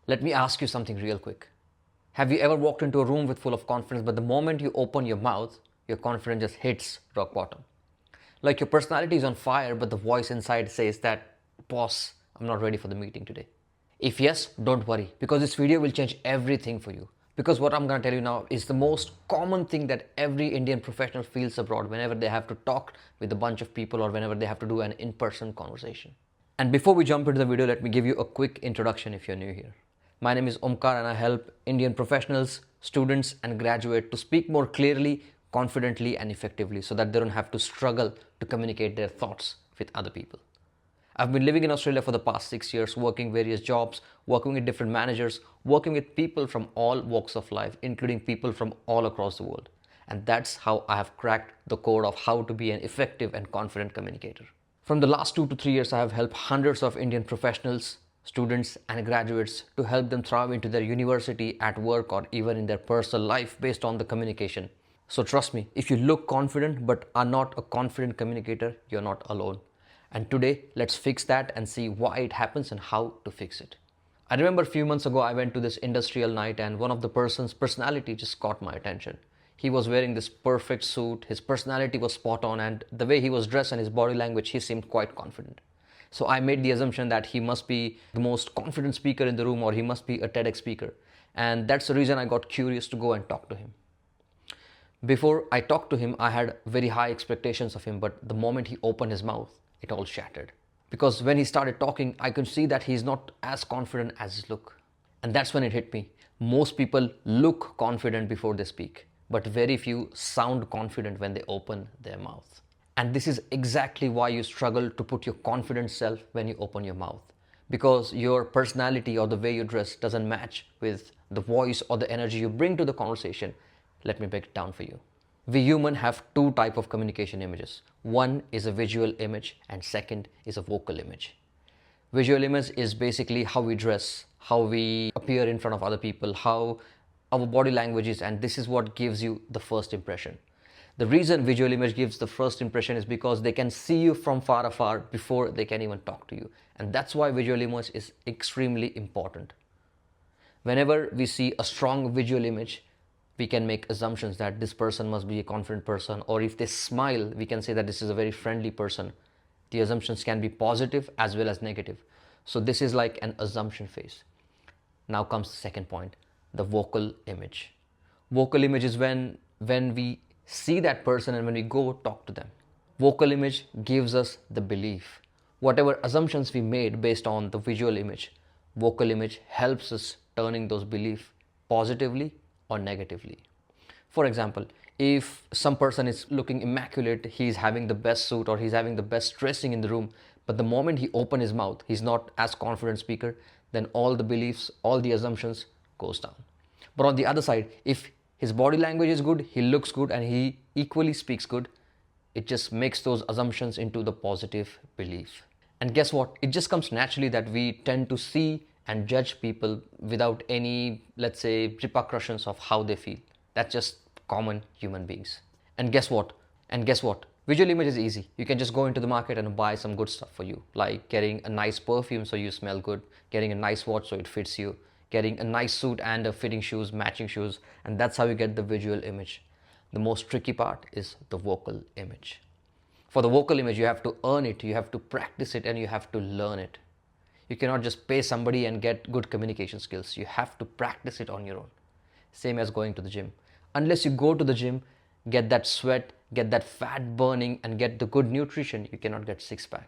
Let me ask you something real quick. Have you ever walked into a room with full of confidence, but the moment you open your mouth, your confidence just hits rock bottom? Like your personality is on fire, but the voice inside says that, boss, I'm not ready for the meeting today. If yes, don't worry, because this video will change everything for you. Because what I'm going to tell you now is the most common thing that every Indian professional feels abroad whenever they have to talk with a bunch of people or whenever they have to do an in-person conversation. And before we jump into the video, let me give you a quick introduction if you're new here. My name is Omkar and I help Indian professionals, students and graduates to speak more clearly, confidently and effectively so that they don't have to struggle to communicate their thoughts with other people. I've been living in Australia for the past 6 years, working various jobs, working with different managers, working with people from all walks of life, including people from all across the world. And that's how I have cracked the code of how to be an effective and confident communicator. From the last 2 to 3 years, I have helped hundreds of Indian professionals, students, and graduates to help them thrive into their university, at work, or even in their personal life based on the communication. So trust me, if you look confident but are not a confident communicator, you're not alone. And today, let's fix that and see why it happens and how to fix it. I remember a few months ago, I went to this industrial night and one of the person's personality just caught my attention. He was wearing this perfect suit, his personality was spot on, and the way he was dressed and his body language, he seemed quite confident. So I made the assumption that he must be the most confident speaker in the room or he must be a TEDx speaker. And that's the reason I got curious to go and talk to him. Before I talked to him, I had very high expectations of him, but the moment he opened his mouth, it all shattered. Because when he started talking, I could see that he's not as confident as his look. And that's when it hit me. Most people look confident before they speak, but very few sound confident when they open their mouth. And this is exactly why you struggle to put your confident self when you open your mouth. Because your personality or the way you dress doesn't match with the voice or the energy you bring to the conversation. Let me break it down for you. We humans have two types of communication images. One is a visual image and second is a vocal image. Visual image is basically how we dress, how we appear in front of other people, how our body language is, and this is what gives you the first impression. The reason visual image gives the first impression is because they can see you from far afar before they can even talk to you. And that's why visual image is extremely important. Whenever we see a strong visual image, we can make assumptions that this person must be a confident person, or if they smile, we can say that this is a very friendly person. The assumptions can be positive as well as negative. So this is like an assumption phase. Now comes the second point, the vocal image. Vocal image is when we see that person and when we go talk to them. Vocal image gives us the belief. Whatever assumptions we made based on the visual image, vocal image helps us turning those beliefs positively or negatively. For example, if some person is looking immaculate, he's having the best suit or he's having the best dressing in the room, but the moment he opens his mouth, he's not as confident speaker, then all the beliefs, all the assumptions goes down. But on the other side, if his body language is good, he looks good and he equally speaks good, it just makes those assumptions into the positive belief. And guess what? It just comes naturally that we tend to see and judge people without any, let's say, repercussions of how they feel. That's just common human beings. And guess what? Visual image is easy. You can just go into the market and buy some good stuff for you, like getting a nice perfume so you smell good, getting a nice watch so it fits you, getting a nice suit and a fitting shoes, matching shoes, and that's how you get the visual image. The most tricky part is the vocal image. For the vocal image, you have to earn it, you have to practice it, and you have to learn it. You cannot just pay somebody and get good communication skills. You have to practice it on your own. Same as going to the gym. Unless you go to the gym, get that sweat, get that fat burning, and get the good nutrition, you cannot get six-pack.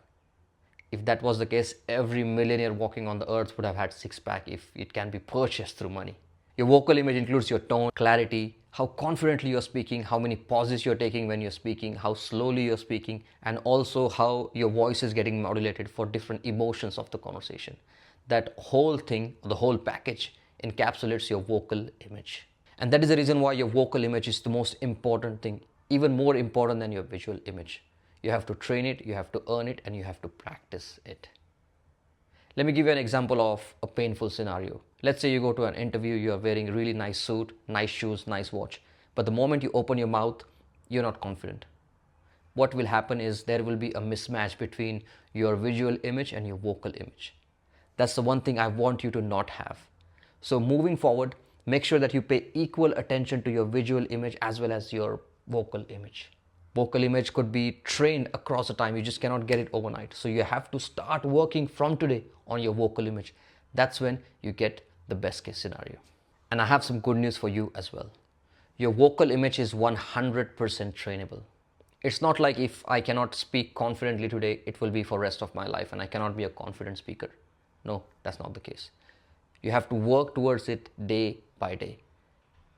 If that was the case, every millionaire walking on the earth would have had six-pack if it can be purchased through money. Your vocal image includes your tone, clarity, how confidently you're speaking, how many pauses you're taking when you're speaking, how slowly you're speaking, and also how your voice is getting modulated for different emotions of the conversation. That whole thing, the whole package, encapsulates your vocal image. And that is the reason why your vocal image is the most important thing, even more important than your visual image. You have to train it, you have to earn it, and you have to practice it. Let me give you an example of a painful scenario. Let's say you go to an interview, you are wearing a really nice suit, nice shoes, nice watch. But the moment you open your mouth, you're not confident. What will happen is there will be a mismatch between your visual image and your vocal image. That's the one thing I want you to not have. So moving forward, make sure that you pay equal attention to your visual image as well as your vocal image. Vocal image could be trained across the time. You just cannot get it overnight. So you have to start working from today on your vocal image. That's when you get the best case scenario. And I have some good news for you as well. Your vocal image is 100% trainable. It's not like if I cannot speak confidently today, it will be for rest of my life and I cannot be a confident speaker. No, that's not the case. You have to work towards it day by day.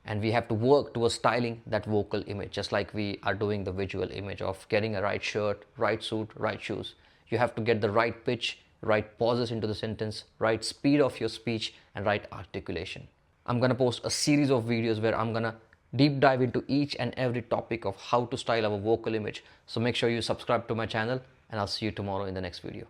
And we have to work towards styling that vocal image, just like we are doing the visual image of getting a right shirt, right suit, right shoes. You have to get the right pitch, right pauses into the sentence, right speed of your speech, and right articulation. I'm gonna post a series of videos where I'm gonna deep dive into each and every topic of how to style our vocal image. So make sure you subscribe to my channel, and I'll see you tomorrow in the next video.